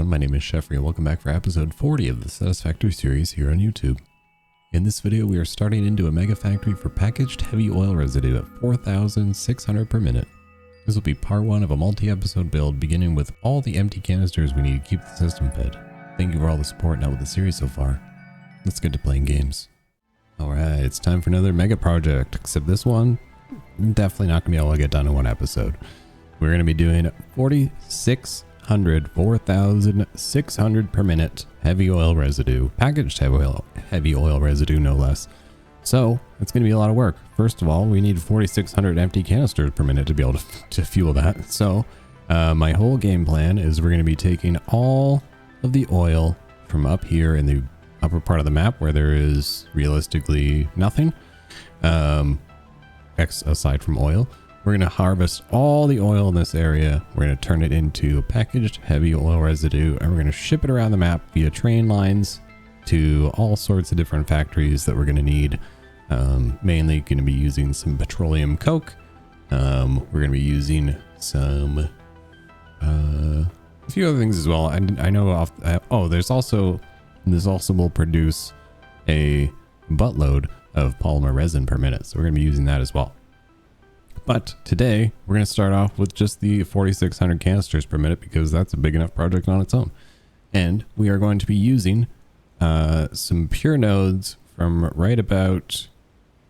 everyone, my name is Sheffrey and welcome back for episode 40 of the Satisfactory series here on YouTube. In this video we are starting into a mega factory for packaged heavy oil residue at 4,600 per minute. This will be part 1 of a multi-episode build beginning with all the empty canisters we need to keep the system fed. Thank you for all the support and out with the series so far. Let's get to playing games. Alright, it's time for another mega project, except this one, definitely not going to be able to get done in one episode. We're going to be doing 4,600 per minute heavy oil residue, packaged heavy oil residue no less. So it's going to be a lot of work. First of all, we need 4,600 empty canisters per minute to be able to fuel that. So my whole game plan is we're going to be taking all of the oil from up here in the upper part of the map where there is realistically nothing aside from oil. We're going to harvest all the oil in this area. We're going to turn it into packaged heavy oil residue, and we're going to ship it around the map via train lines to all sorts of different factories that we're going to need. Mainly going to be using some petroleum coke. We're going to be using some a few other things as well. I know this also will produce a buttload of polymer resin per minute, so we're going to be using that as well. But today we're going to start off with just the 4,600 canisters per minute because that's a big enough project on its own. And we are going to be using some pure nodes from right about,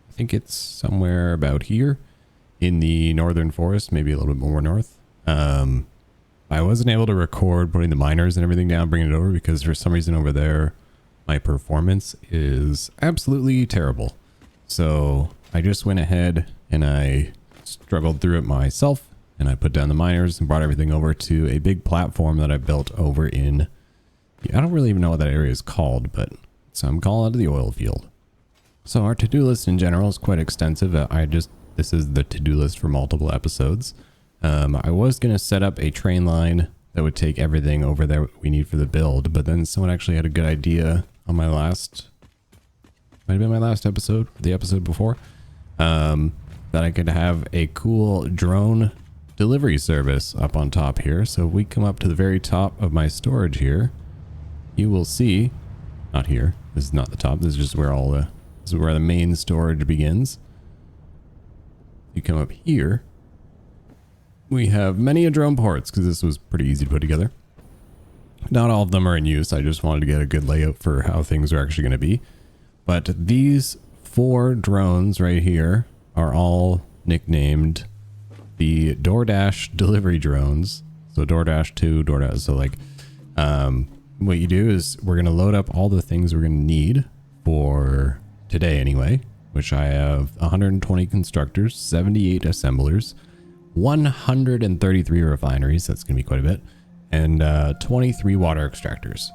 I think it's somewhere about here in the northern forest, maybe a little bit more north. I wasn't able to record putting the miners and everything down, bringing it over because for some reason over there, my performance is absolutely terrible. So I just went ahead and I struggled through it myself, and I put down the miners and brought everything over to a big platform that I built over in, I don't really even know what that area is called, but so I'm calling it the oil field. So our to-do list in general is quite extensive. This is the to-do list for multiple episodes. I was going to set up a train line that would take everything over there we need for the build, but then someone actually had a good idea on might have been my last episode, the episode before, that I could have a cool drone delivery service up on top here. So if we come up to the very top of my storage here, you will see, not here, this is not the top, this is just where this is where the main storage begins. You come up here, we have many drone ports because this was pretty easy to put together. Not all of them are in use. I just wanted to get a good layout for how things are actually going to be. But these 4 drones right here are all nicknamed the DoorDash delivery drones. So DoorDash 2, DoorDash. So like, what you do is we're going to load up all the things we're going to need for today anyway, which I have 120 constructors, 78 assemblers, 133 refineries. That's going to be quite a bit. And 23 water extractors.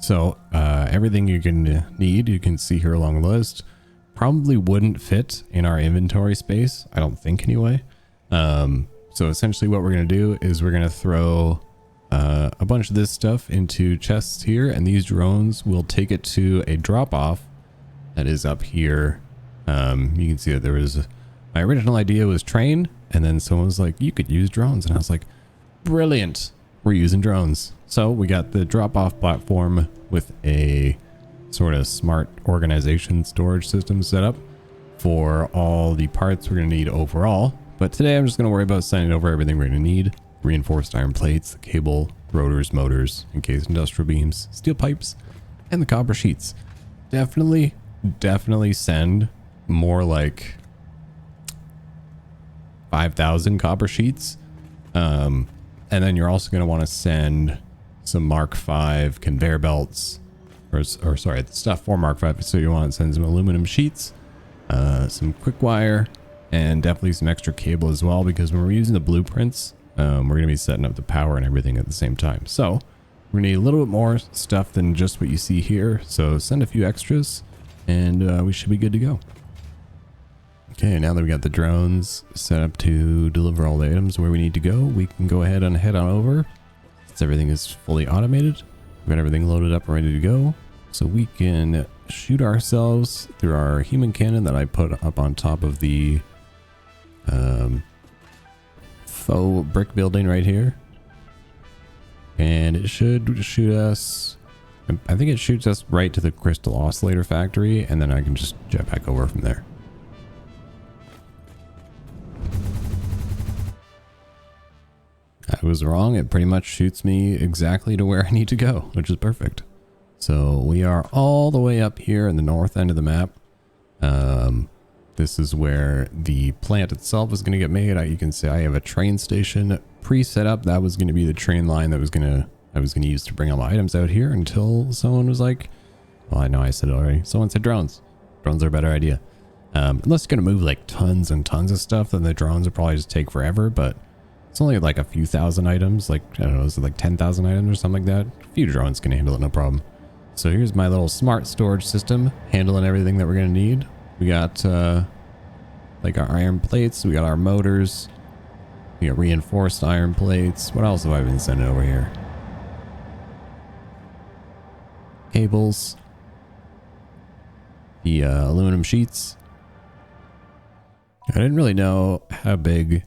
So everything you can need, you can see here along the list, probably wouldn't fit in our inventory space. I don't think anyway. So essentially what we're going to do is we're going to throw a bunch of this stuff into chests here, and these drones will take it to a drop off that is up here. You can see that there was, my original idea was train, and then someone was like, you could use drones. And I was like, brilliant. We're using drones. So we got the drop off platform with a sort of smart organization storage system set up for all the parts we're going to need overall. But today I'm just going to worry about sending over everything we're going to need. Reinforced iron plates, the cable, rotors, motors, encased industrial beams, steel pipes, and the copper sheets. Definitely send more like 5,000 copper sheets. And then you're also going to want to send some Mark V conveyor belts, or sorry, stuff for Mark V. So you want to send some aluminum sheets, some quick wire, and definitely some extra cable as well, because when we're using the blueprints, we're going to be setting up the power and everything at the same time. So we're going to need a little bit more stuff than just what you see here. So send a few extras and we should be good to go. Okay, now that we got the drones set up to deliver all the items where we need to go, we can go ahead and head on over. Since everything is fully automated, we've got everything loaded up and ready to go. So we can shoot ourselves through our human cannon that I put up on top of the faux brick building right here. And it should shoot us, I think it shoots us right to the crystal oscillator factory, and then I can just jet back over from there. I was wrong. It pretty much shoots me exactly to where I need to go, which is perfect. So we are all the way up here in the north end of the map. This is where the plant itself is going to get made. You can see I have a train station pre-set up. That was going to be the train line that I was going to use to bring all my items out here until someone was like, well, I know I said it already. Someone said drones. Drones are a better idea. Unless you're going to move like tons and tons of stuff, then the drones will probably just take forever, but it's only like a few thousand items. Like, I don't know, is it like 10,000 items or something like that? A few drones can handle it, no problem. So here's my little smart storage system handling everything that we're going to need. We got like our iron plates. We got our motors. We got reinforced iron plates. What else have I been sending over here? Cables. The aluminum sheets. I didn't really know how big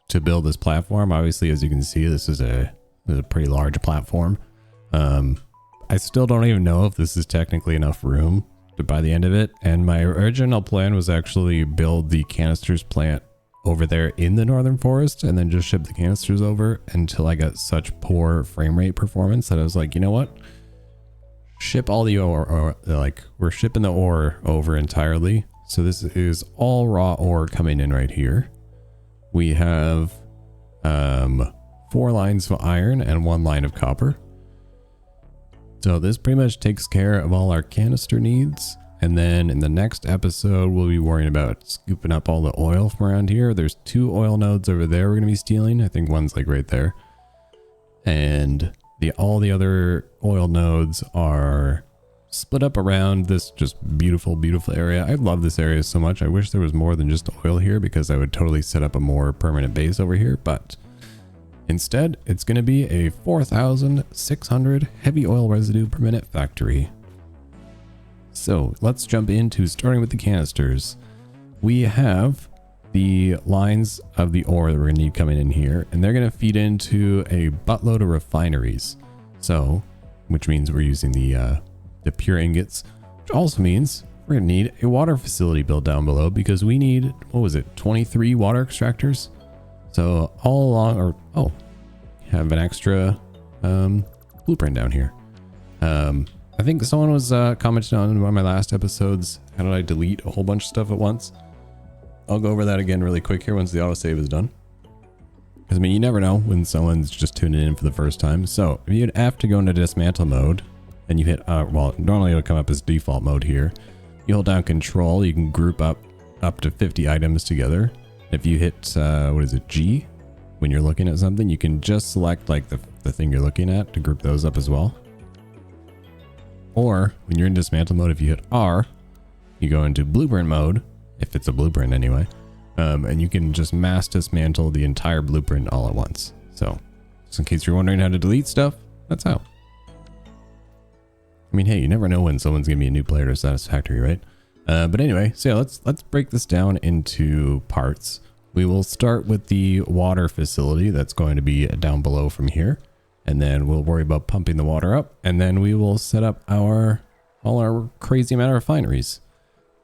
to build this platform. Obviously, as you can see, this is a pretty large platform. I still don't even know if this is technically enough room by the end of it. And my original plan was actually build the canisters plant over there in the northern forest and then just ship the canisters over until I got such poor frame rate performance that I was like, you know what? Ship all the ore, or like we're shipping the ore over entirely. So this is all raw ore coming in right here. We have 4 lines of iron and 1 line of copper. So this pretty much takes care of all our canister needs. And then in the next episode, we'll be worrying about scooping up all the oil from around here. There's 2 oil nodes over there we're going to be stealing. I think one's like right there. And all the other oil nodes are split up around this just beautiful, beautiful area. I love this area so much. I wish there was more than just oil here because I would totally set up a more permanent base over here. But instead, it's going to be a 4,600 heavy oil residue per minute factory. So let's jump into starting with the canisters. We have the lines of the ore that we're going to need coming in here, and they're going to feed into a buttload of refineries. So, which means we're using the pure ingots, which also means we're going to need a water facility built down below because we need, what was it, 23 water extractors? So all along, or have an extra blueprint down here. I think someone was commenting on one of my last episodes, how did I delete a whole bunch of stuff at once? I'll go over that again really quick here once the autosave is done. Because I mean, you never know when someone's just tuning in for the first time. So if you'd have to go into dismantle mode and you hit, well, normally it'll come up as default mode here. You hold down control, you can group up to 50 items together. If you hit, what is it, G? When you're looking at something, you can just select like the thing you're looking at to group those up as well. Or when you're in dismantle mode, if you hit R, you go into blueprint mode, if it's a blueprint anyway, and you can just mass dismantle the entire blueprint all at once. So just in case you're wondering how to delete stuff, that's how. I mean, hey, you never know when someone's gonna be a new player to Satisfactory, right? But anyway, so yeah, let's break this down into parts. We will start with the water facility that's going to be down below from here. And then we'll worry about pumping the water up. And then we will set up all our crazy amount of refineries.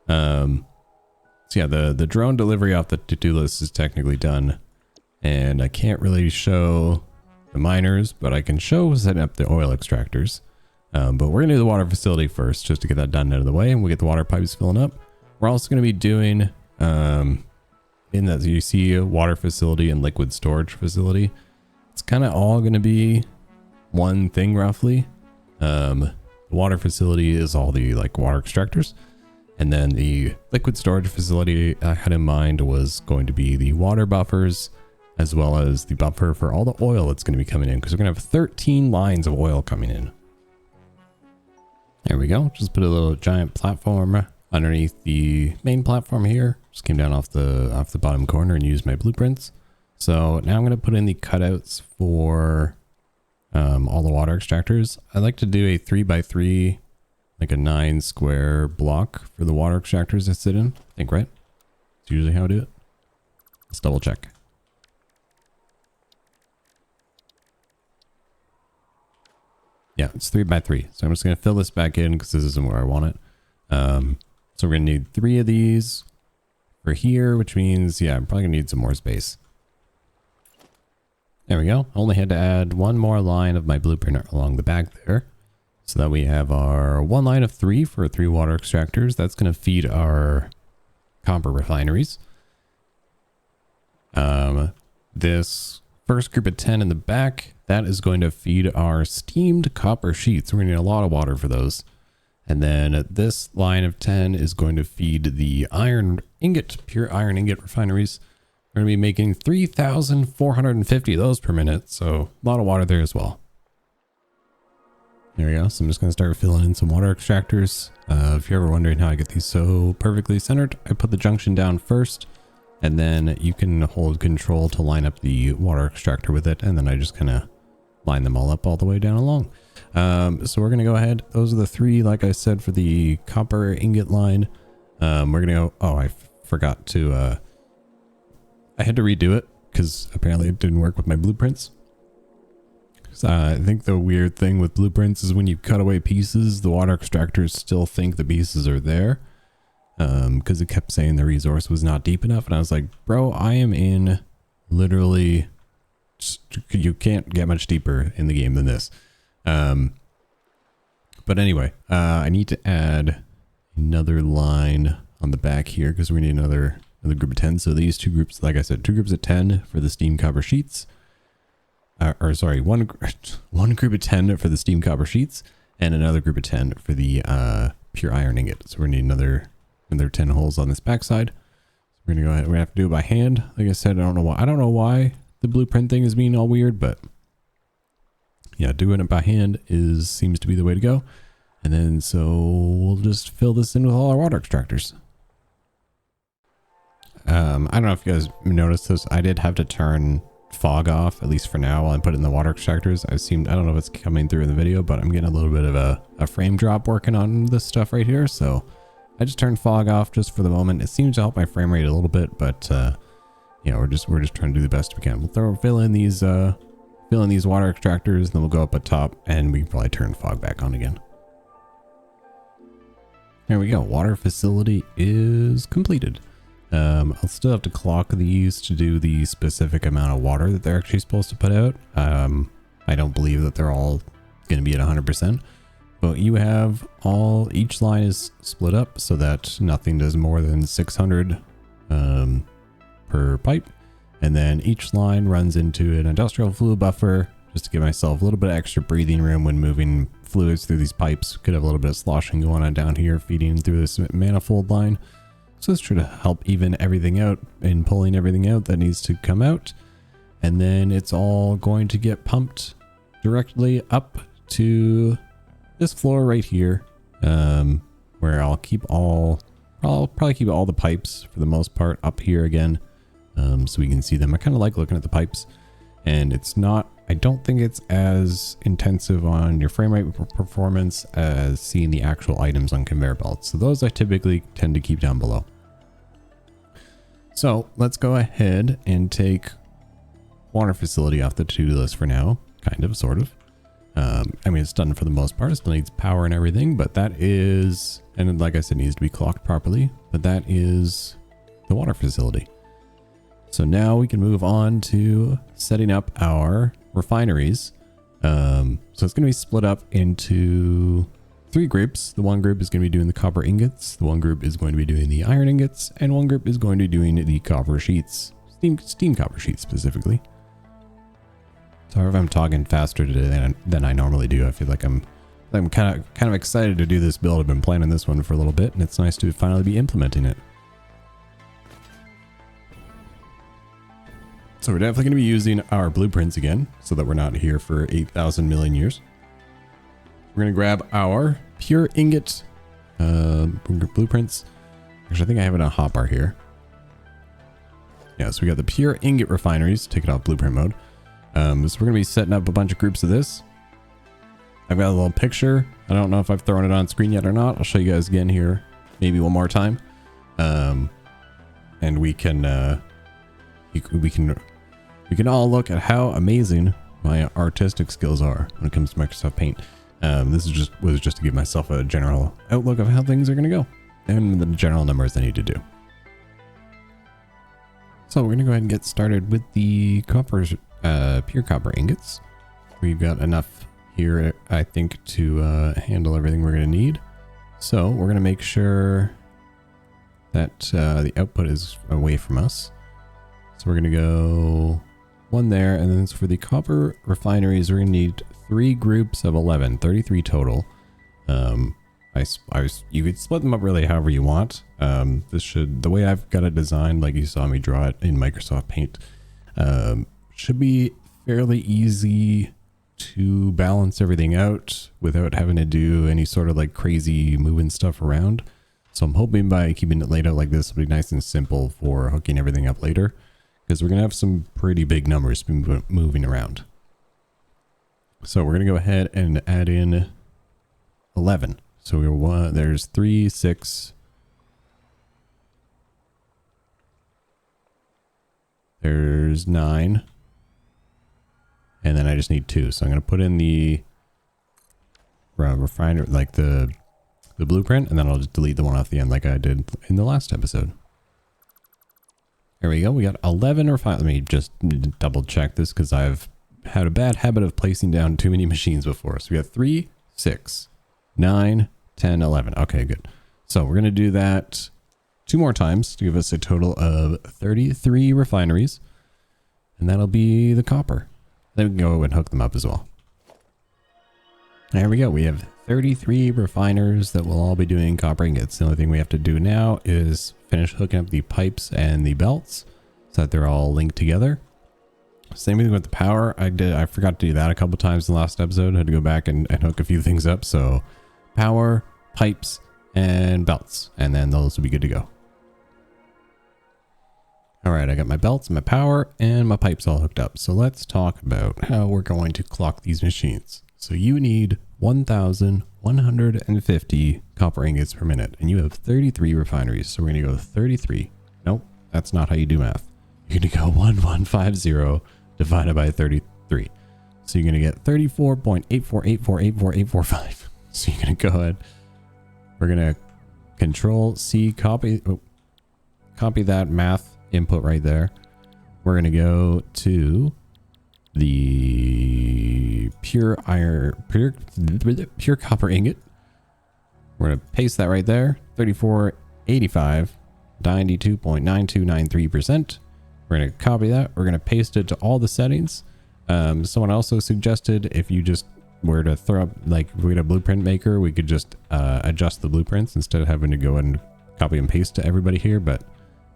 So yeah, the drone delivery off the to-do list is technically done. And I can't really show the miners, but I can show setting up the oil extractors. But we're going to do the water facility first, just to get that done out of the way. And we'll get the water pipes filling up. We're also going to be doing... in that you see a water facility and liquid storage facility, it's kind of all going to be one thing roughly. The water facility is all the like water extractors, and then the liquid storage facility I had in mind was going to be the water buffers, as well as the buffer for all the oil that's going to be coming in, because we're going to have 13 lines of oil coming in. There we go. Just put a little giant platform underneath the main platform here. Just came down off the bottom corner and used my blueprints. So now I'm going to put in the cutouts for all the water extractors. I like to do a 3x3, like a 9 square block for the water extractors that sit in. I think, right? That's usually how I do it. Let's double check. Yeah, it's 3 by 3. So I'm just going to fill this back in because this isn't where I want it. So we're going to need 3 of these for here, which means, yeah, I'm probably going to need some more space. There we go. Only had to add one more line of my blueprint along the back there. So that we have our 1 line of 3 for 3 water extractors. That's going to feed our copper refineries. This first group of 10 in the back, that is going to feed our steamed copper sheets. We're going to need a lot of water for those. And then this line of 10 is going to feed the iron ingot, pure iron ingot refineries. We're going to be making 3,450 of those per minute. So a lot of water there as well. There we go. So I'm just going to start filling in some water extractors. If you're ever wondering how I get these so perfectly centered, I put the junction down first, and then you can hold control to line up the water extractor with it. And then I just kind of line them all up all the way down along. So we're going to go ahead. Those are the 3, like I said, for the copper ingot line. We're going to go, oh, I forgot to, I had to redo it because apparently it didn't work with my blueprints. I think the weird thing with blueprints is when you cut away pieces, the water extractors still think the pieces are there. Because it kept saying the resource was not deep enough. And I was like, bro, I am in literally, you can't get much deeper in the game than this. But anyway, I need to add another line on the back here because we need another group of 10. So these 2 groups, like I said, 2 groups of 10 for the steam copper sheets. Or sorry, one group of 10 for the steam copper sheets and another group of 10 for the pure iron ingot. So we're gonna need another 10 holes on this backside. So we're gonna go ahead. We're gonna have to do it by hand. Like I said, I don't know why the blueprint thing is being all weird, but yeah, doing it by hand seems to be the way to go. And then so we'll just fill this in with all our water extractors. I don't know if you guys noticed this. I did have to turn fog off, at least for now, while I put in the water extractors. I don't know if it's coming through in the video, but I'm getting a little bit of a frame drop working on this stuff right here. So I just turned fog off just for the moment. It seems to help my frame rate a little bit, but you know, we're just trying to do the best we can. We'll fill in these water extractors, and then we'll go up at top, and we can probably turn fog back on again. There we go. Water facility is completed. I'll still have to clock these to do the specific amount of water that they're actually supposed to put out. I don't believe that they're all going to be at 100%, but you have each line is split up so that nothing does more than 600 per pipe. And then each line runs into an industrial fluid buffer just to give myself a little bit of extra breathing room when moving fluids through these pipes. Could have a little bit of sloshing going on down here feeding through this manifold line. So it's trying to help even everything out and pulling everything out that needs to come out. And then it's all going to get pumped directly up to this floor right here, where I'll probably keep all the pipes for the most part up here again, so we can see them. I kind of like looking at the pipes, and I don't think it's as intensive on your frame rate performance as seeing the actual items on conveyor belts. So those I typically tend to keep down below. So let's go ahead and take water facility off the to-do list for now, kind of, sort of. I mean, it's done for the most part. It still needs power and everything, but that is, and like I said, it needs to be clocked properly, but that is the water facility. So now we can move on to setting up our refineries. So it's going to be split up into 3 groups. The one group is going to be doing the copper ingots. The one group is going to be doing the iron ingots, and one group is going to be doing the copper sheets, steam copper sheets specifically. Sorry if I'm talking faster today than I normally do. I feel like I'm kind of excited to do this build. I've been planning this one for a little bit, and it's nice to finally be implementing it. So we're definitely going to be using our blueprints again, so that we're not here for 8,000 million years. We're going to grab our pure ingot blueprints. Actually, I think I have it on hotbar here. Yeah, so we got the pure ingot refineries. Take it off blueprint mode. So we're going to be setting up a bunch of groups of this. I've got a little picture. I don't know if I've thrown it on screen yet or not. I'll show you guys again here, maybe one more time. And we can all look at how amazing my artistic skills are when it comes to Microsoft Paint. This was just to give myself a general outlook of how things are going to go and the general numbers I need to do. So we're going to go ahead and get started with the pure copper ingots. We've got enough here, I think, to handle everything we're going to need. So we're going to make sure that the output is away from us. So we're going to go one there, and then for the copper refineries, we're going to need 3 groups of 11, 33 total. You could split them up really however you want. The way I've got it designed, like you saw me draw it in Microsoft Paint, should be fairly easy to balance everything out without having to do any sort of like crazy moving stuff around. So I'm hoping by keeping it laid out like this, it'll be nice and simple for hooking everything up later, because we're going to have some pretty big numbers moving around. So we're going to go ahead and add in 11. So there's 3, 6. There's 9. And then I just need 2. So I'm going to put in the refiner, like the blueprint, and then I'll just delete the one off the end like I did in the last episode. There we go. We got 11 refiners. Let me just double check this because I've had a bad habit of placing down too many machines before. So we got 3, 6, 9, 10, 11. Okay, good. So we're going to do that 2 more times to give us a total of 33 refineries. And that'll be the copper. Then we can go and hook them up as well. There we go. We have 33 refiners that will all be doing copper ingots. The only thing we have to do now is finish hooking up the pipes and the belts so that they're all linked together. Same thing with the power. I forgot to do that a couple times in the last episode. I had to go back and hook a few things up. So power, pipes, and belts. And then those will be good to go. All right, I got my belts, my power, and my pipes all hooked up. So let's talk about how we're going to clock these machines. So you need 1,150 copper ingots per minute, and you have 33 refineries. So we're going to go 33. Nope, that's not how you do math. You're going to go 1150 divided by 33. So you're going to get 34.848484845. So you're going to go ahead. We're going to Control C, copy that math input right there. We're going to go to the pure copper ingot. We're going to paste that right there. 3485, 92.9293%. We're going to copy that. We're going to paste it to all the settings. Someone also suggested if you just were to throw up, like if we had a blueprint maker, we could just adjust the blueprints instead of having to go and copy and paste to everybody here. But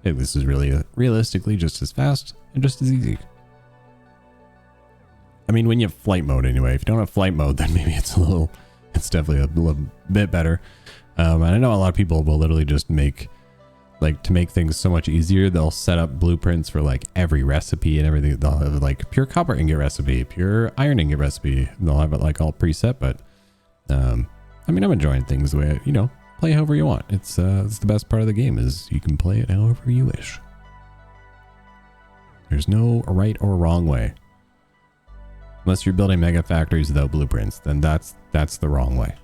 this is really realistically just as fast and just as easy. I mean, when you have flight mode anyway. If you don't have flight mode, then maybe it's definitely a little bit better. And I know a lot of people will literally just to make things so much easier, they'll set up blueprints for like every recipe and everything. They'll have like pure copper ingot recipe, pure iron ingot recipe. They'll have it like all preset, but I mean, I'm enjoying things the way, play however you want. It's the best part of the game is you can play it however you wish. There's no right or wrong way. Unless you're building mega factories without blueprints, then that's the wrong way.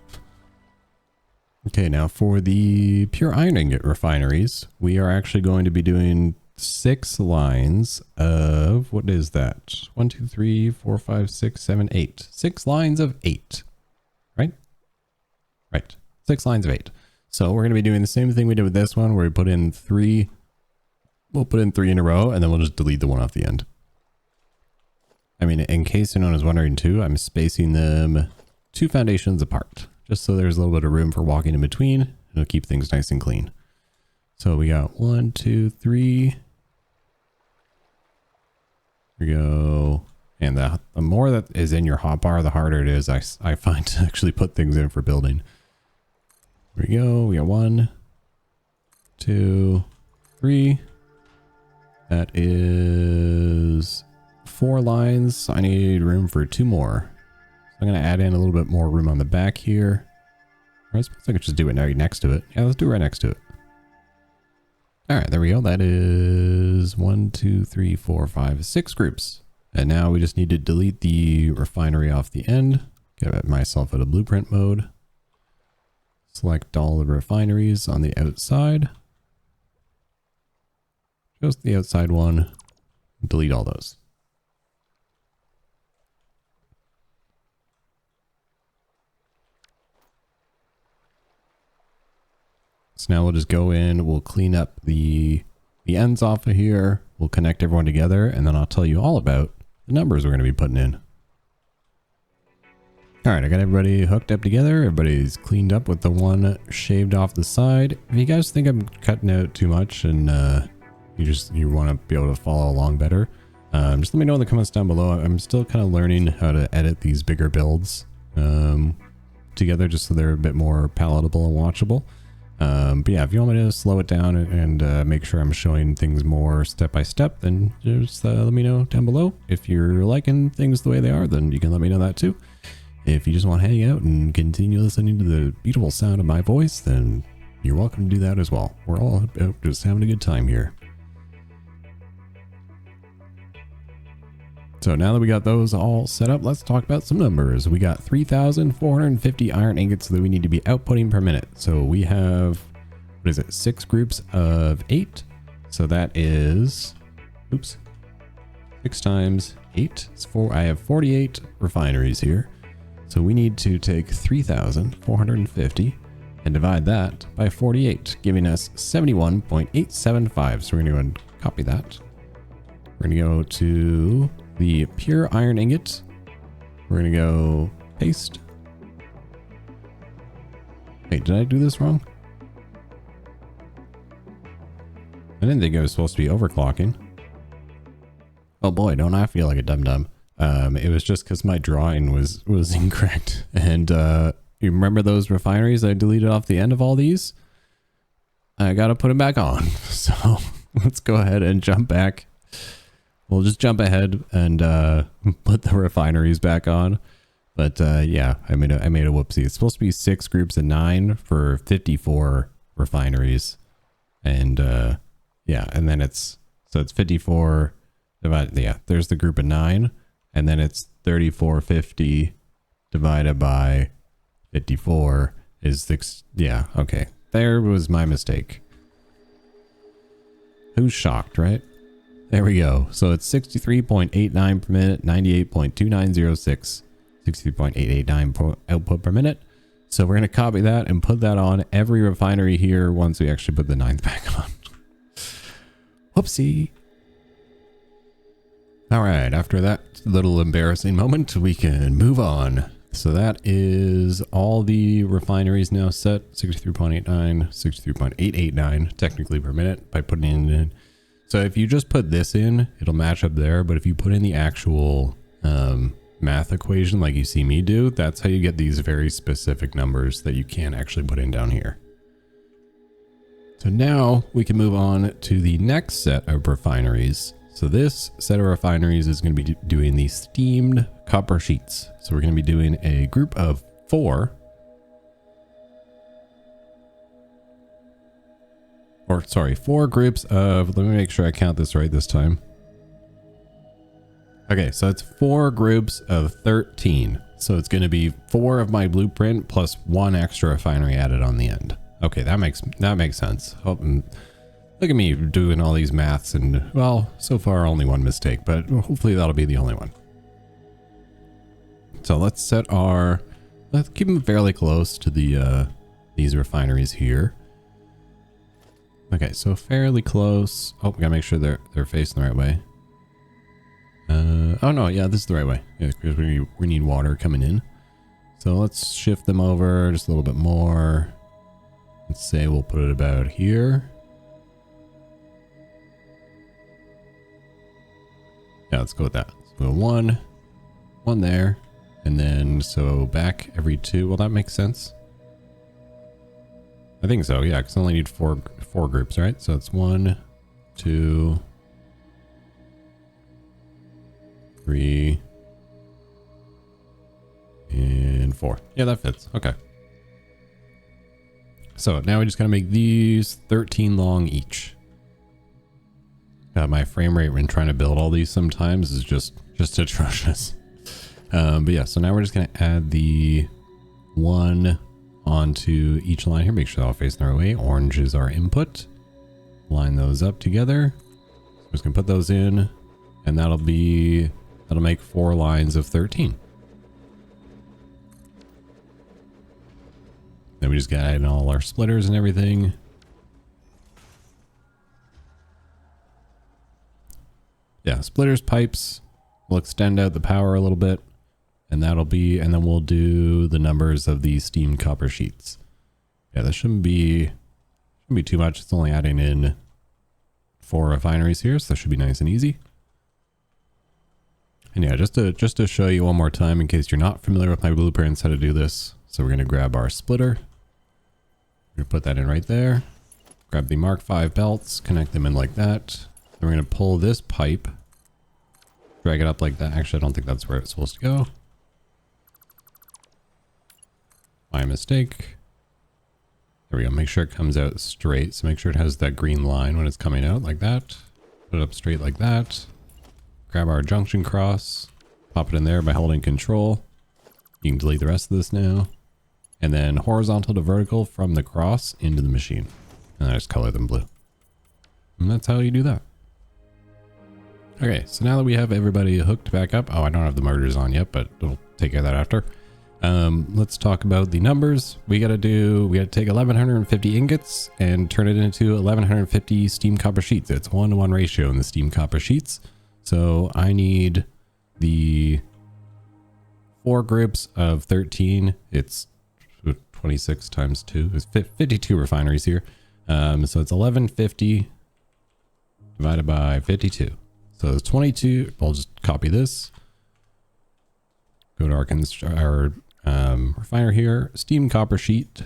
Okay, now for the pure iron ingot refineries, we are actually going to be doing 6 lines of, what is that? 1, 2, 3, 4, 5, 6, 7, 8. 6 lines of 8, right? Right, 6 lines of 8. So we're going to be doing the same thing we did with this one, where we put in 3. We'll put in 3 in a row, and then we'll just delete the one off the end. I mean, in case anyone was wondering too, I'm spacing them 2 foundations apart, just so there's a little bit of room for walking in between. It'll keep things nice and clean. So we got 1, 2, 3. Here we go. And the more that is in your hotbar, the harder it is, I find, to actually put things in for building. Here we go. We got 1, 2, 3. That is 4 lines. I need room for 2 more. So I'm going to add in a little bit more room on the back here. Or I suppose I could just do it now next to it. Yeah, let's do it right next to it. All right, there we go. That is 1, 2, 3, 4, 5, 6 groups. And now we just need to delete the refinery off the end. Get myself out of blueprint mode. Select all the refineries on the outside. Just the outside one. Delete all those. So now we'll just go in, we'll clean up the ends off of here, we'll connect everyone together, and then I'll tell you all about the numbers we're going to be putting in. Alright, I got everybody hooked up together, everybody's cleaned up with the one shaved off the side. If you guys think I'm cutting out too much and you want to be able to follow along better, just let me know in the comments down below. I'm still kind of learning how to edit these bigger builds together just so they're a bit more palatable and watchable. But yeah, if you want me to slow it down and make sure I'm showing things more step by step, then just let me know down below. If you're liking things the way they are, then you can let me know that too. If you just want to hang out and continue listening to the beautiful sound of my voice, then you're welcome to do that as well. We're all about just having a good time here. So now that we got those all set up, let's talk about some numbers. We got 3,450 iron ingots that we need to be outputting per minute. So we have, what is it, 6 groups of 8. So that is, oops, 6 times 8. It's 4. I have 48 refineries here. So we need to take 3,450 and divide that by 48, giving us 71.875. So we're going to go and copy that. We're going to go to the pure iron ingot. We're going to go paste. Wait, did I do this wrong? I didn't think I was supposed to be overclocking. Oh boy, don't I feel like a dum-dum. It was just because my drawing was incorrect. And you remember those refineries I deleted off the end of all these? I got to put them back on. So let's go ahead and jump back. We'll just jump ahead and put the refineries back on. But yeah, I made a whoopsie. It's supposed to be 6 groups of 9 for 54 refineries. And yeah, and then it's 54 divided, yeah, there's the group of 9. And then it's 3,450 divided by 54 is 6. Yeah, okay. There was my mistake. Who's shocked, right? There we go. So it's 63.89 per minute, 98.2906, 63.889 output per minute. So we're going to copy that and put that on every refinery here once we actually put the 9th back on. Whoopsie. All right, after that little embarrassing moment, we can move on. So that is all the refineries now set, 63.89, 63.889 technically per minute by putting in. So if you just put this in, it'll match up there. But if you put in the actual math equation like you see me do, that's how you get these very specific numbers that you can't actually put in down here. So now we can move on to the next set of refineries. So this set of refineries is going to be doing the steamed copper sheets. So we're going to be doing a group of 4. Or sorry, 4 groups of, let me make sure I count this right this time. Okay, so it's 4 groups of 13. So it's going to be 4 of my blueprint plus 1 extra refinery added on the end. Okay, that makes sense. Look at me doing all these maths and, well, so far only 1 mistake, but hopefully that'll be the only one. So let's keep them fairly close to these refineries here. Okay, so fairly close. Oh, we gotta make sure they're facing the right way. Oh no, yeah, this is the right way. Yeah, because we need water coming in. So let's shift them over just a little bit more. Let's say we'll put it about here. Yeah, let's go with that. So one there, and then so back every 2. Well, that makes sense. I think so, yeah, because I only need four groups, right? So it's 1, 2, 3, and 4. Yeah, that fits. Okay. So now we just gotta make these 13 long each. My frame rate when trying to build all these sometimes is just atrocious. But yeah, so now we're just going to add the one onto each line here. Make sure they're all facing our way. Orange is our input. Line those up together. We're just going to put those in, and that'll make 4 lines of 13. Then we just got to add in all our splitters and everything. Yeah, splitters, pipes. We'll extend out the power a little bit, and and then we'll do the numbers of these steam copper sheets. Yeah, that shouldn't be too much. It's only adding in 4 refineries here, so that should be nice and easy. And yeah, just to show you one more time in case you're not familiar with my blueprints how to do this. So we're going to grab our splitter. We're going to put that in right there. Grab the Mark V belts, connect them in like that. Then we're going to pull this pipe, drag it up like that. Actually, I don't think that's where it's supposed to go. My mistake. There we go. Make sure it comes out straight. So make sure it has that green line when it's coming out like that. Put it up straight like that. Grab our junction cross. Pop it in there by holding control. You can delete the rest of this now. And then horizontal to vertical from the cross into the machine. And I just color them blue. And that's how you do that. Okay, so now that we have everybody hooked back up. Oh, I don't have the motors on yet, but we'll take care of that after. Let's talk about the numbers. We gotta take 1150 ingots and turn it into 1150 steam copper sheets. It's 1-to-1 ratio in the steam copper sheets. So I need the 4 groups of 13. It's 26 times 2. It's 52 refineries here. So it's 1150 divided by 52. So it's 22. I'll just copy this. Go to our refiner here. Steam copper sheet.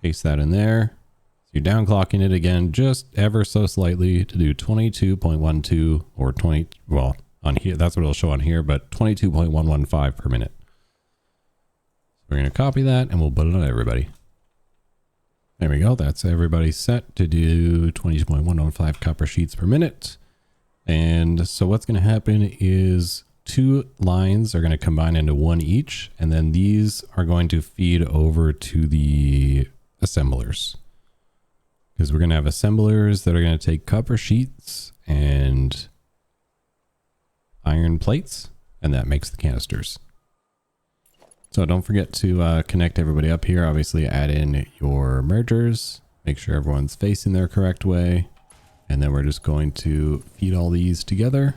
Paste that in there. So you're downclocking it again, just ever so slightly to do 22.12 or 20. Well, on here, that's what it'll show on here, but 22.115 per minute. So we're going to copy that and we'll put it on everybody. There we go. That's everybody set to do 22.115 copper sheets per minute. And so what's going to happen is 2 lines are going to combine into 1 each. And then these are going to feed over to the assemblers. Because we're going to have assemblers that are going to take copper sheets and iron plates. And that makes the canisters. So don't forget to connect everybody up here. Obviously add in your mergers. Make sure everyone's facing their correct way. And then we're just going to feed all these together.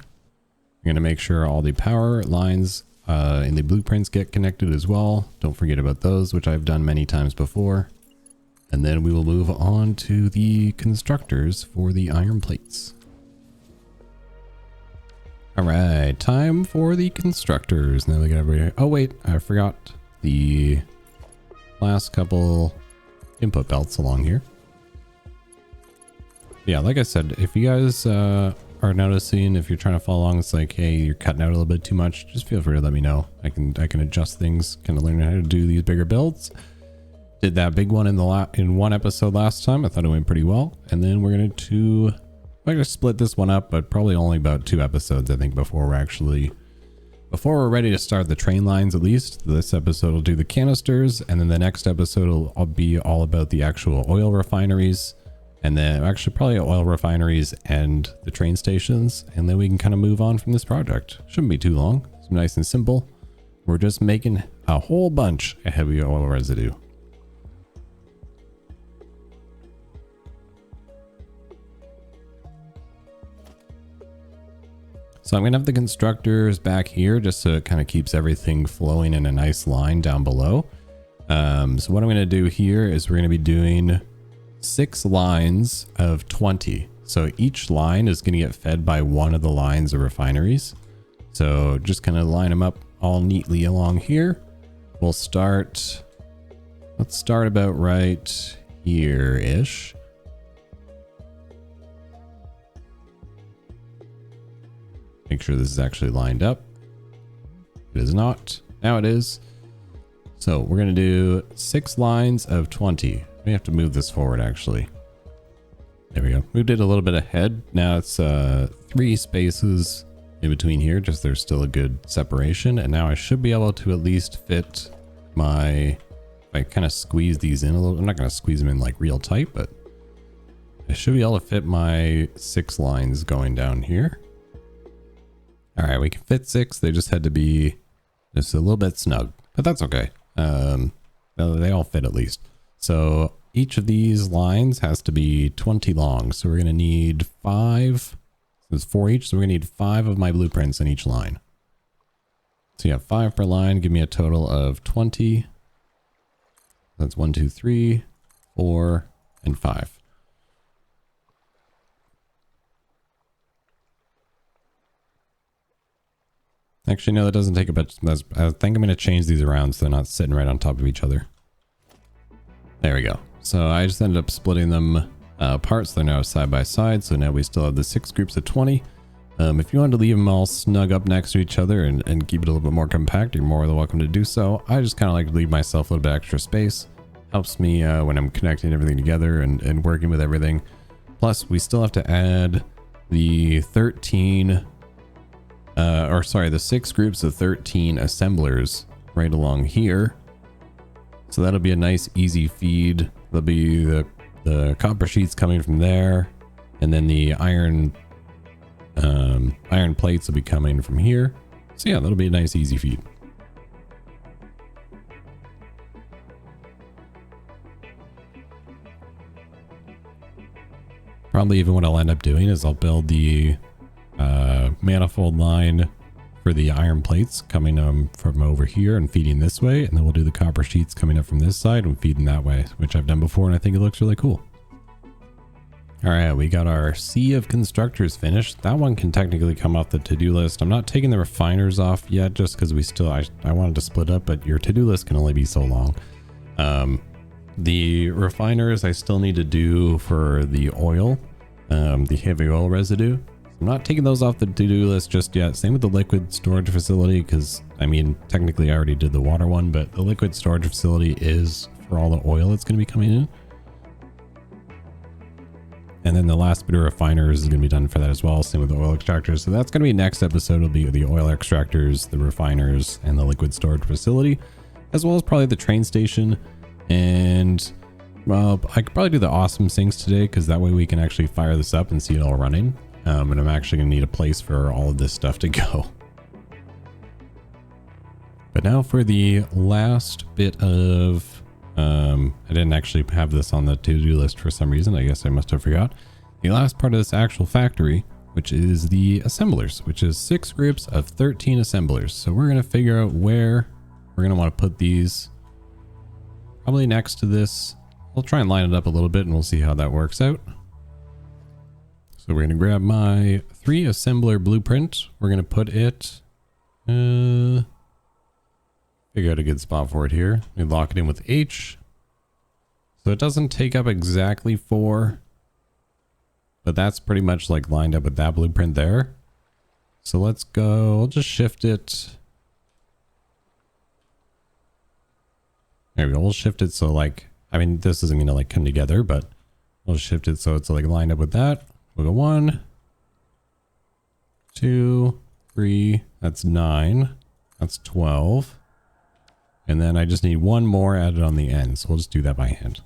We're going to make sure all the power lines in the blueprints get connected as well. Don't forget about those, which I've done many times before. And then we will move on to the constructors for the iron plates. All right, time for the constructors. Now we got everybody. Oh wait, I forgot the last couple input belts along here. Yeah, like I said, if you guys are noticing, if you're trying to follow along, it's like, hey, you're cutting out a little bit too much, just feel free to let me know. I can adjust things, kind of learn how to do these bigger builds. Did that big one in one episode last time. I thought it went pretty well. And then we're going to split this one up, but probably only about 2 episodes, I think, before we're ready to start the train lines. At least this episode will do the canisters, and then the next episode will be all about the actual oil refineries, and then actually probably oil refineries and the train stations, and then we can kind of move on from this project. Shouldn't be too long. It's nice and simple. We're just making a whole bunch of heavy oil residue. So I'm going to have the constructors back here just so it kind of keeps everything flowing in a nice line down below. So what I'm going to do here is we're going to be doing 6 lines of 20. So each line is going to get fed by one of the lines of refineries. So just kind of line them up all neatly along here. Let's start about right here-ish. Make sure this is actually lined up. It is not. Now it is. So we're going to do 6 lines of 20. We have to move this forward, actually. There we go. Moved it a little bit ahead. Now it's 3 3 spaces in between here, just there's still a good separation. And now I should be able to at least fit my, if I kind of squeeze these in a little, I'm not going to squeeze them in like real tight, but I should be able to fit my 6 lines going down here. All right, we can fit 6. They just had to be just a little bit snug, but that's okay. They all fit at least. So each of these lines has to be 20 long. So we're going to need 5. There's 4 each. So we're going to need 5 of my blueprints in each line. So you have 5 per line. Give me a total of 20. That's 1, 2, 3, 4, and 5. Actually, no, that doesn't take a bit. I think I'm going to change these around so they're not sitting right on top of each other. There we go. So I just ended up splitting them apart, so they're now side by side. So now we still have the 6 groups of 20. If you wanted to leave them all snug up next to each other and keep it a little bit more compact, you're more than welcome to do so. I just kind of like to leave myself a little bit extra space. Helps me when I'm connecting everything together and working with everything. Plus, we still have to add the 6 groups of 13 assemblers right along here. So that'll be a nice easy feed. There'll be the copper sheets coming from there, and then the iron plates will be coming from here. So yeah, that'll be a nice easy feed. Probably even what I'll end up doing is I'll build the manifold line for the iron plates coming from over here and feeding this way, and then we'll do the copper sheets coming up from this side and feeding that way, which I've done before, and I think it looks really cool. All right, we got our sea of constructors finished. That one can technically come off the to-do list. I'm not taking the refiners off yet just because I wanted to split up, but your to-do list can only be so long. The refiners I still need to do for the oil, the heavy oil residue. I'm not taking those off the to-do list just yet. Same with the liquid storage facility, because I mean, technically I already did the water one, but the liquid storage facility is for all the oil that's going to be coming in. And then the last bit of refiners is going to be done for that as well. Same with the oil extractors. So that's going to be next episode. Will be the oil extractors, the refiners, and the liquid storage facility, as well as probably the train station. And well, I could probably do the awesome sinks today, because that way we can actually fire this up and see it all running. And I'm actually going to need a place for all of this stuff to go. But now for the last bit of... I didn't actually have this on the to-do list for some reason. I guess I must have forgot. The last part of this actual factory, which is the assemblers, which is 6 groups of 13 assemblers. So we're going to figure out where we're going to want to put these. Probably next to this. We'll try and line it up a little bit and we'll see how that works out. So we're going to grab my 3 assembler blueprint. We're going to put it, figure out a good spot for it here. We lock it in with H. So it doesn't take up exactly 4, but that's pretty much like lined up with that blueprint there. So let's go, we'll just shift it. There we go. We'll shift it so like, I mean, this isn't going to like come together, but we'll shift it so it's like lined up with that. We'll go 1, 2, 3, that's 9, that's 12. And then I just need 1 more added on the end. So we'll just do that by hand.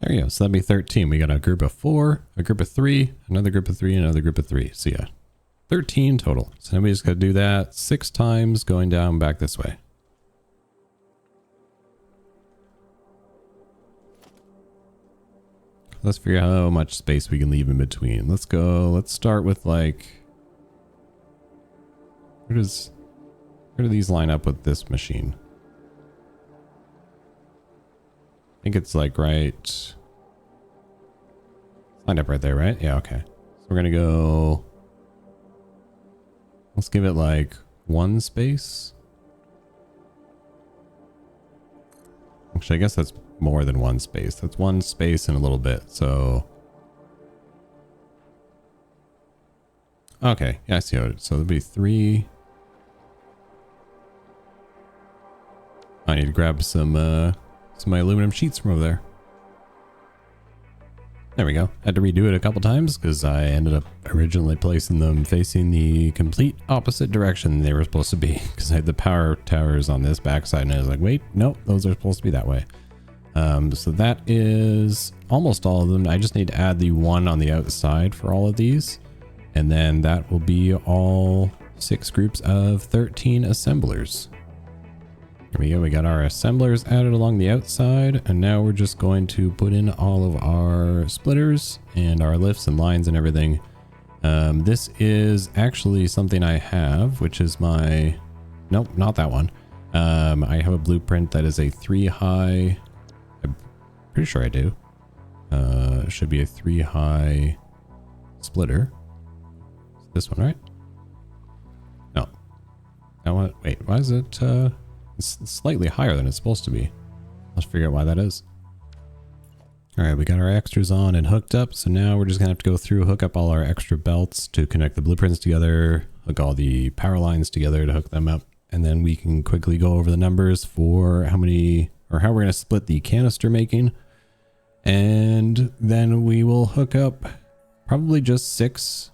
There you go. So that'd be 13. We got a group of 4, a group of 3, another group of 3, another group of 3. So yeah, 13 total. So now we just got to do that 6 times going down back this way. Let's figure out how much space we can leave in between. Let's start with like, where do these line up with this machine? I think it's like right, lined up right there, right? Yeah, okay. So we're gonna go, let's give it like 1 space. Actually, I guess that's more than 1 space. That's 1 space and a little bit. So, okay, yeah, I see how it is. So there'll be 3. I need to grab some my aluminum sheets from over there. There we go. Had to redo it a couple times because I ended up originally placing them facing the complete opposite direction they were supposed to be, because I had the power towers on this backside and I was like, wait, nope, those are supposed to be that way. So that is almost all of them. I just need to add the one on the outside for all of these, and then that will be all 6 groups of 13 assemblers. There we go. We got our assemblers added along the outside, and now we're just going to put in all of our splitters and our lifts and lines and everything. This is actually something I have, which is my... Nope, not that one. I have a blueprint that is a 3 high... I'm pretty sure I do. It should be a 3 high splitter. This one, right? No. That one... Wait, why is it... It's slightly higher than it's supposed to be. Let's figure out why that is. Alright, we got our extras on and hooked up, so now we're just gonna have to go through, hook up all our extra belts to connect the blueprints together, hook all the power lines together to hook them up, and then we can quickly go over the numbers for how many, or how we're gonna split the canister making. And then we will hook up probably just 6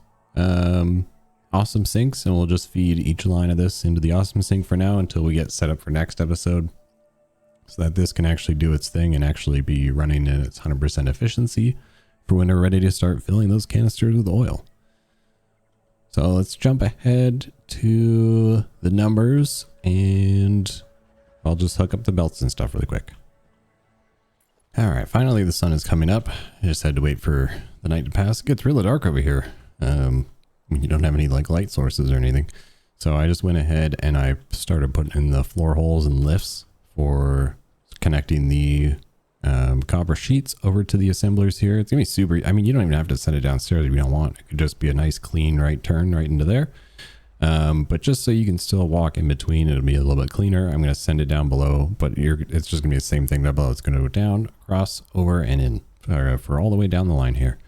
awesome sinks, and we'll just feed each line of this into the awesome sink for now until we get set up for next episode, so that this can actually do its thing and actually be running in its 100% efficiency for when we're ready to start filling those canisters with oil. So let's jump ahead to the numbers, and I'll just hook up the belts and stuff really quick. All right, finally the sun is coming up. I just had to wait for the night to pass. It gets really dark over here. You don't have any like light sources or anything. So I just went ahead and I started putting in the floor holes and lifts for connecting the copper sheets over to the assemblers here. It's gonna be super, I mean, you don't even have to set it downstairs if you don't want. It could just be a nice clean right turn right into there. But just so you can still walk in between, it'll be a little bit cleaner. I'm gonna send it down below, but it's just gonna be the same thing down below. It's gonna go down, across, over, and in for all the way down the line here.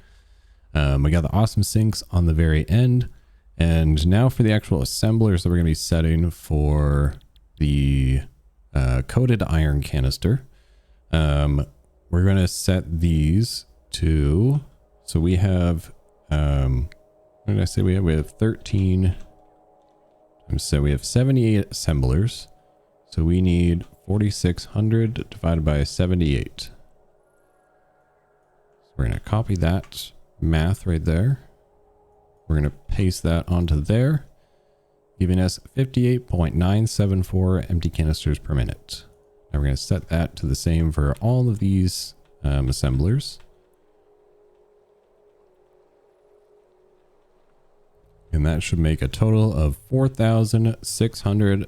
We got the awesome sinks on the very end, and now for the actual assemblers that we're going to be setting for the coated iron canister. We're going to set these to, so we have, what did I say we have? We have 13, so we have 78 assemblers, so we need 4,600 divided by 78. So we're going to copy that math right there. We're going to paste that onto there, giving us 58.974 empty canisters per minute. Now we're going to set that to the same for all of these assemblers. And that should make a total of 4,600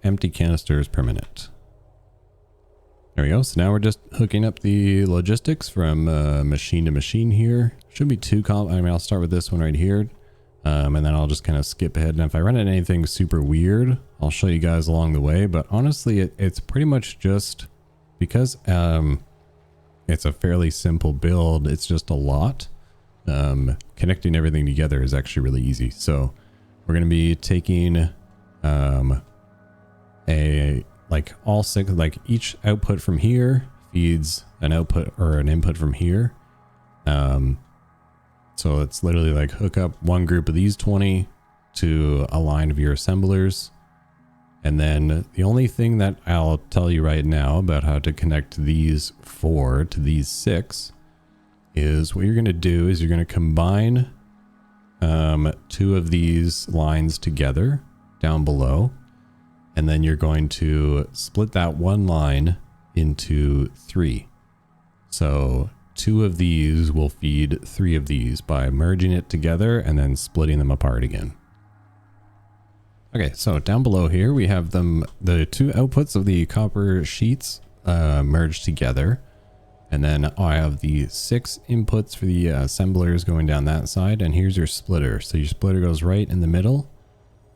empty canisters per minute. There we go. So now we're just hooking up the logistics from machine to machine here. Shouldn't be too I mean, I'll start with this one right here. And then I'll just kind of skip ahead. And if I run into anything super weird, I'll show you guys along the way. But honestly, it's pretty much just because it's a fairly simple build. It's just a lot. Connecting everything together is actually really easy. So we're going to be taking like all 6, like each output from here feeds an output or an input from here. So it's literally like hook up one group of these 20 to a line of your assemblers. And then the only thing that I'll tell you right now about how to connect these 4 to these 6 is what you're going to do is you're going to combine 2 of these lines together down below. And then you're going to split that one line into 3. So 2 of these will feed 3 of these by merging it together and then splitting them apart again. Okay, so down below here we have the 2 outputs of the copper sheets merged together. And then I have the 6 inputs for the assemblers going down that side. And here's your splitter. So your splitter goes right in the middle.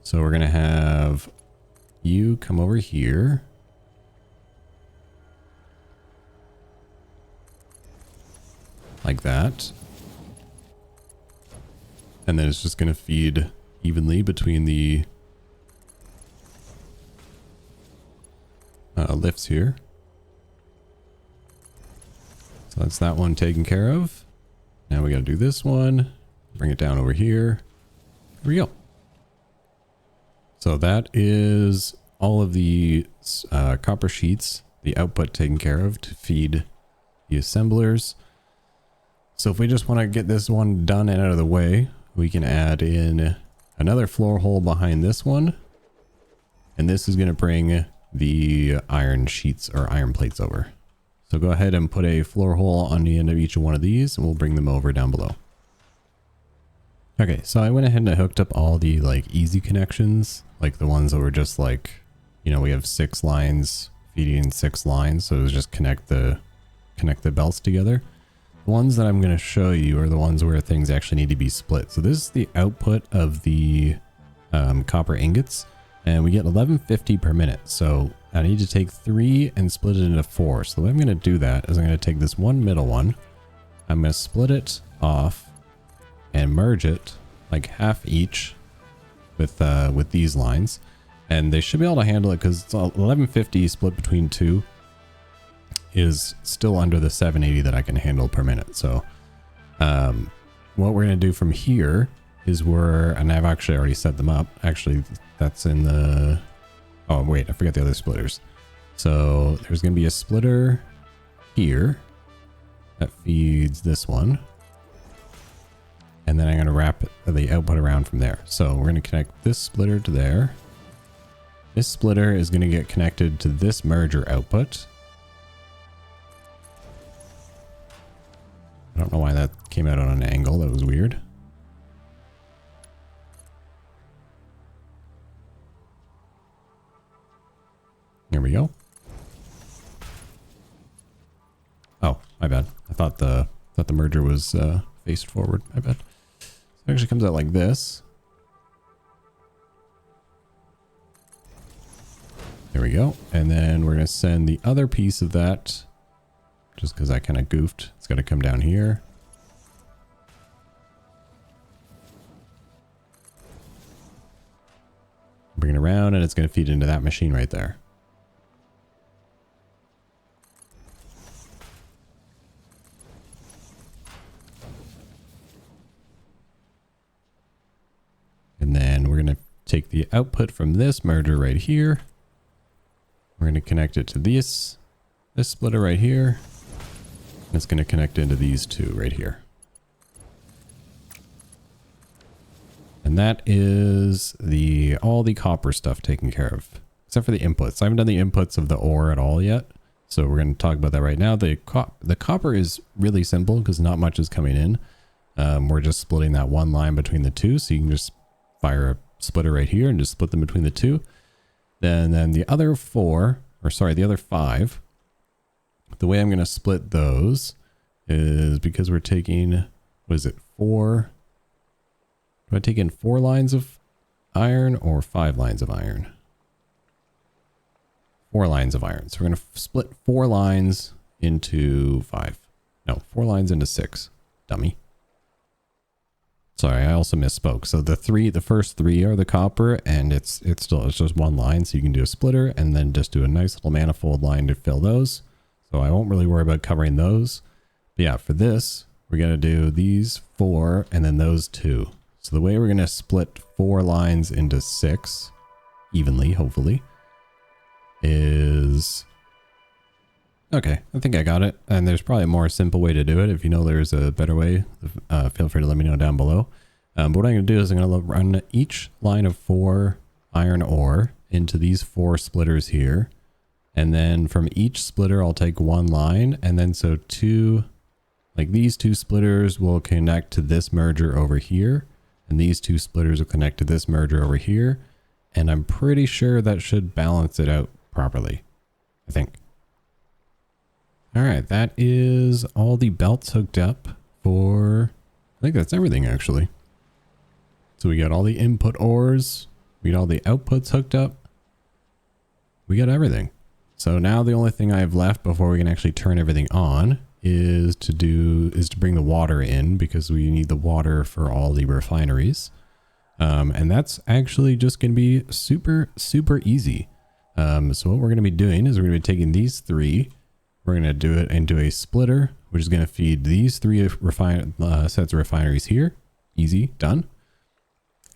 So we're going to have you come over here. Like that. And then it's just going to feed evenly between the lifts here. So that's that one taken care of. Now we got to do this one. Bring it down over here. There we go. So that is all of the copper sheets, the output taken care of to feed the assemblers. So if we just want to get this one done and out of the way, we can add in another floor hole behind this one. And this is going to bring the iron sheets or iron plates over. So go ahead and put a floor hole on the end of each one of these and we'll bring them over down below. Okay, so I went ahead and I hooked up all the like easy connections, like the ones that were just like, you know, we have 6 lines feeding 6 lines. So it was just connect the belts together. The ones that I'm going to show you are the ones where things actually need to be split. So this is the output of the copper ingots, and we get 1150 per minute. So I need to take 3 and split it into 4. So the way I'm going to do that is I'm going to take this one middle one, I'm going to split it off and merge it like half each with these lines, and they should be able to handle it because it's 1150 split between 2 is still under the 780 that I can handle per minute. So what we're going to do from here is and I've actually already set them up. Actually, that's in the, oh wait, I forgot the other splitters. So there's going to be a splitter here that feeds this one. And then I'm going to wrap the output around from there. So we're going to connect this splitter to there. This splitter is going to get connected to this merger output. I don't know why that came out on an angle. That was weird. There we go. Oh, my bad. I thought the merger was faced forward. My bad. So it actually comes out like this. There we go. And then we're going to send the other piece of that, just because I kind of goofed. It's got to come down here. Bring it around and it's going to feed into that machine right there. And then we're going to take the output from this merger right here. We're going to connect it to this splitter right here. And it's going to connect into these two right here. And that is all the copper stuff taken care of, except for the inputs. I haven't done the inputs of the ore at all yet. So we're going to talk about that right now. The copper is really simple because not much is coming in. We're just splitting that one line between the two. So you can just fire a splitter right here and just split them between the two. Then the other the other 5, the way I'm going to split those is because we're taking, what is it, 4? Do I take in 4 lines of iron or 5 lines of iron? 4 lines of iron. So we're going to split 4 lines into 5. No, 4 lines into 6. Dummy. Sorry, I also misspoke. So the first 3 are the copper, and it's just one line. So you can do a splitter and then just do a nice little manifold line to fill those. So I won't really worry about covering those. But yeah, for this, we're going to do these 4 and then those 2. So the way we're going to split 4 lines into 6 evenly, hopefully, is... Okay, I think I got it. And there's probably a more simple way to do it. If you know there's a better way, feel free to let me know down below. But what I'm going to do is I'm going to run each line of 4 iron ore into these 4 splitters here. And then from each splitter, I'll take 1 line. And then so these 2 splitters will connect to this merger over here. And these 2 splitters will connect to this merger over here. And I'm pretty sure that should balance it out properly, I think. All right, that is all the belts hooked up for, I think that's everything actually. So we got all the input ores, we got all the outputs hooked up. We got everything. So now the only thing I have left before we can actually turn everything on is to bring the water in, because we need the water for all the refineries. And that's actually just going to be super, super easy. So what we're going to be doing is we're going to be taking these 3, we're going to do it into a splitter which is going to feed these three sets of refineries here. Easy, done.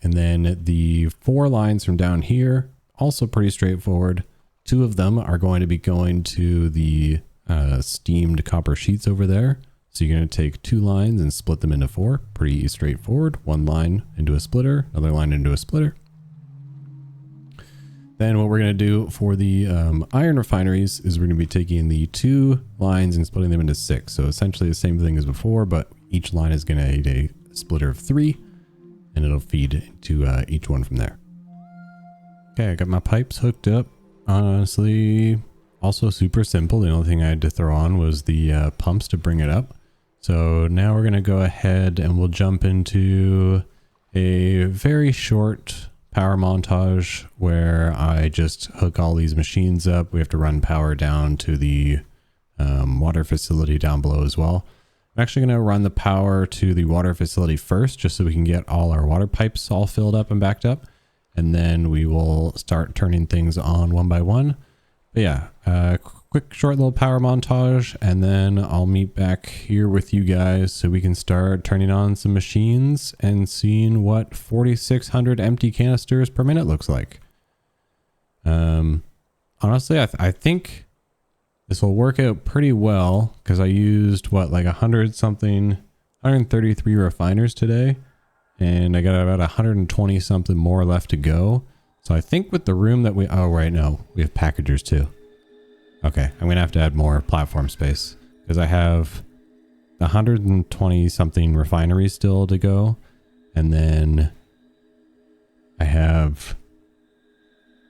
And then the 4 lines from down here, also pretty straightforward. 2 of them are going to be going to the steamed copper sheets over there. So you're going to take 2 lines and split them into 4. Pretty straightforward. 1 line into a splitter, another line into a splitter. Then what we're going to do for the iron refineries is we're going to be taking the 2 lines and splitting them into 6. So essentially the same thing as before, but each line is going to need a splitter of 3, and it'll feed to each one from there. Okay, I got my pipes hooked up. Honestly, also super simple. The only thing I had to throw on was the pumps to bring it up. So now we're going to go ahead and we'll jump into a very short power montage where I just hook all these machines up. We have to run power down to the water facility down below as well. I'm actually going to run the power to the water facility first, just so we can get all our water pipes all filled up and backed up. And then we will start turning things on one by one. But yeah, quick short little power montage, and then I'll meet back here with you guys so we can start turning on some machines and seeing what 4,600 empty canisters per minute looks like. Honestly, I think this will work out pretty well because I used what, like 133 refiners today, and I got about 120 something more left to go. So I think with the room that we we have packagers too. Okay, I'm gonna have to add more platform space because I have 120 something refineries still to go, and then I have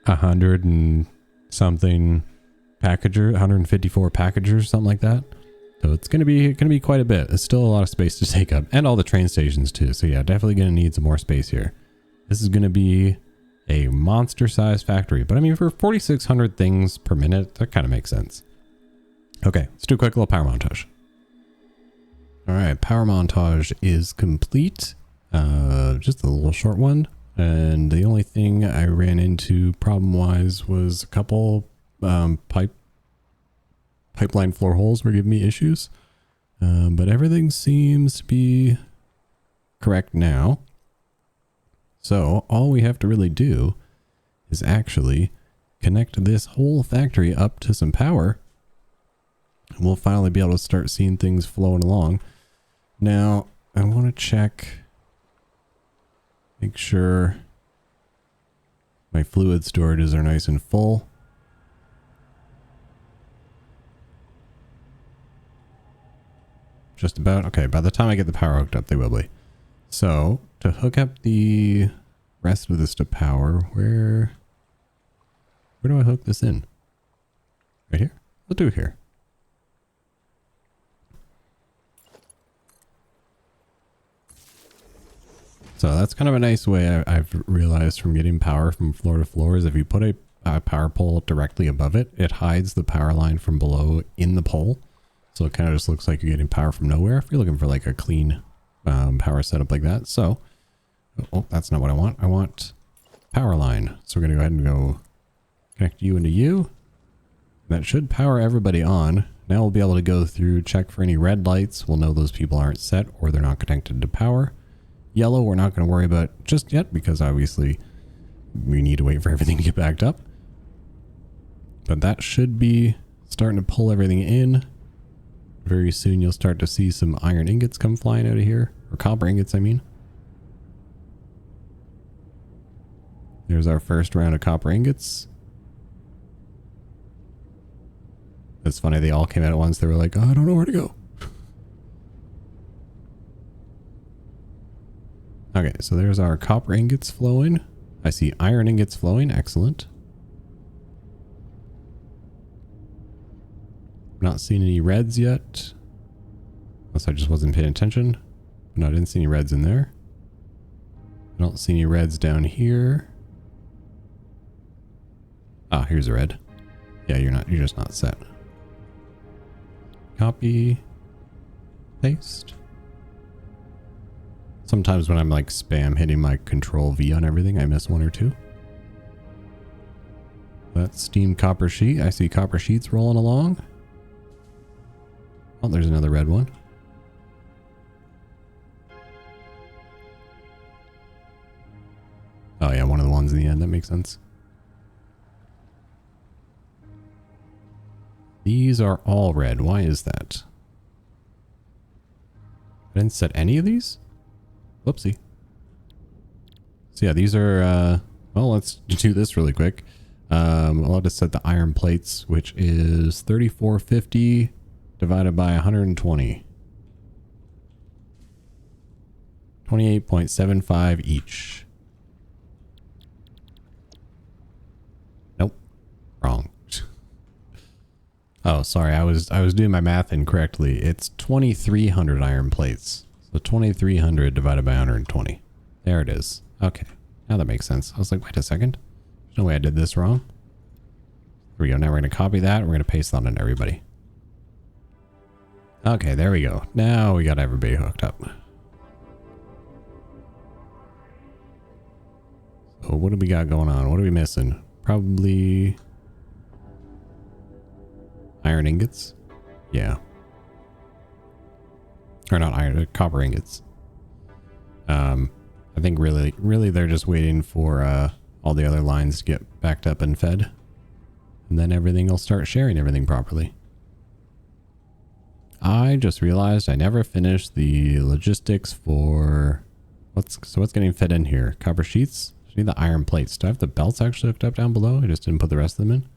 100 and something packager, 154 packagers, something like that. So it's gonna be quite a bit. It's still a lot of space to take up, and all the train stations too. So yeah, definitely gonna need some more space here. This is gonna be a monster size factory, but I mean, for 4,600 things per minute, that kind of makes sense. Okay, let's do a quick little power montage. All right, power montage is complete. Just a little short one. And the only thing I ran into problem wise was a couple pipeline floor holes were giving me issues. But everything seems to be correct now. So all we have to really do is actually connect this whole factory up to some power, and we'll finally be able to start seeing things flowing along. Now, I want to check, make sure my fluid storages are nice and full. Just about. Okay, by the time I get the power hooked up, they will be. So, to hook up the rest of this to power, where do I hook this in? Right here? We'll do it here. So that's kind of a nice way I've realized from getting power from floor to floor is if you put a power pole directly above it, it hides the power line from below in the pole. So it kind of just looks like you're getting power from nowhere if you're looking for like a clean power setup like that. So, oh, that's not what I want. I want power line. So we're going to go ahead and go connect you into you. That should power everybody on. Now we'll be able to go through, check for any red lights. We'll know those people aren't set or they're not connected to power. Yellow, we're not going to worry about just yet because obviously we need to wait for everything to get backed up. But that should be starting to pull everything in. Very soon you'll start to see some iron ingots come flying out of here. Or copper ingots, I mean. There's our first round of copper ingots. It's funny, they all came out at once. They were like, oh, I don't know where to go. Okay, so there's our copper ingots flowing. I see iron ingots flowing. Excellent. Not seeing any reds yet. Unless I just wasn't paying attention. No, I didn't see any reds in there. I don't see any reds down here. Ah, here's a red. Yeah, you're just not set. Copy. Paste. Sometimes when I'm like spam hitting my control V on everything, I miss one or two. That's steam copper sheet. I see copper sheets rolling along. Oh, there's another red one. Oh yeah, one of the ones in the end. That makes sense. These are all red. Why is that? I didn't set any of these? Whoopsie. So yeah, these are, well, let's do this really quick. I'll have to set the iron plates, which is 3450 divided by 120. 28.75 each. Nope. Wrong. Oh, sorry. I was doing my math incorrectly. It's 2300 iron plates. So 2300 divided by 120. There it is. Okay. Now that makes sense. I was like, wait a second. There's no way I did this wrong. Here we go. Now we're going to copy that. We're going to paste that on everybody. Okay, there we go. Now we got everybody hooked up. So what do we got going on? What are we missing? Probably iron ingots. Yeah. Or not iron, copper ingots. I think really they're just waiting for all the other lines to get backed up and fed. And then everything will start sharing everything properly. I just realized I never finished the logistics for what's getting fed in here. Copper sheets. I need the iron plates. Do I have the belts actually hooked up down below? I just didn't put the rest of them in.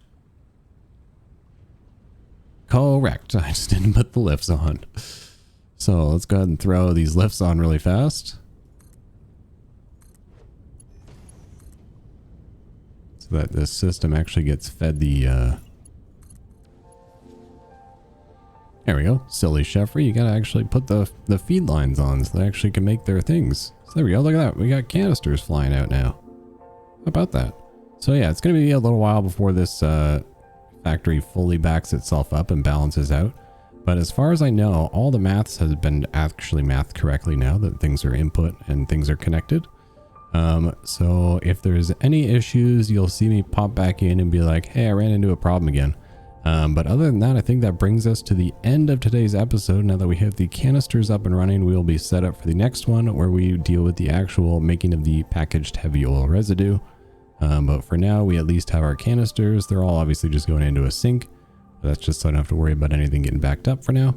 Correct. I just didn't put the lifts on. So let's go ahead and throw these lifts on really fast. So that this system actually gets fed the there we go. Silly Chefry, you gotta actually put the feed lines on so they actually can make their things. So there we go. Look at that. We got canisters flying out now. How about that? So yeah, it's gonna be a little while before this factory fully backs itself up and balances out. But as far as I know, all the maths has been actually mathed correctly now that things are input and things are connected. So if there's any issues, you'll see me pop back in and be like, hey, I ran into a problem again. But other than that, I think that brings us to the end of today's episode. Now that we have the canisters up and running, we will be set up for the next one where we deal with the actual making of the packaged heavy oil residue. But for now, we at least have our canisters. They're all obviously just going into a sink. But that's just so I don't have to worry about anything getting backed up for now.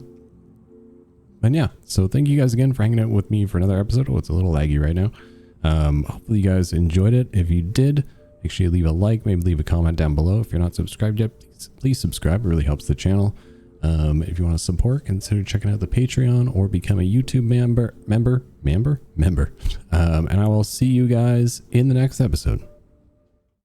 And yeah, so thank you guys again for hanging out with me for another episode. Oh, it's a little laggy right now. Hopefully you guys enjoyed it. If you did, make sure you leave a like, maybe leave a comment down below. If you're not subscribed yet, please subscribe. It really helps the channel. If you want to support, consider checking out the Patreon or become a YouTube member. And I will see you guys in the next episode.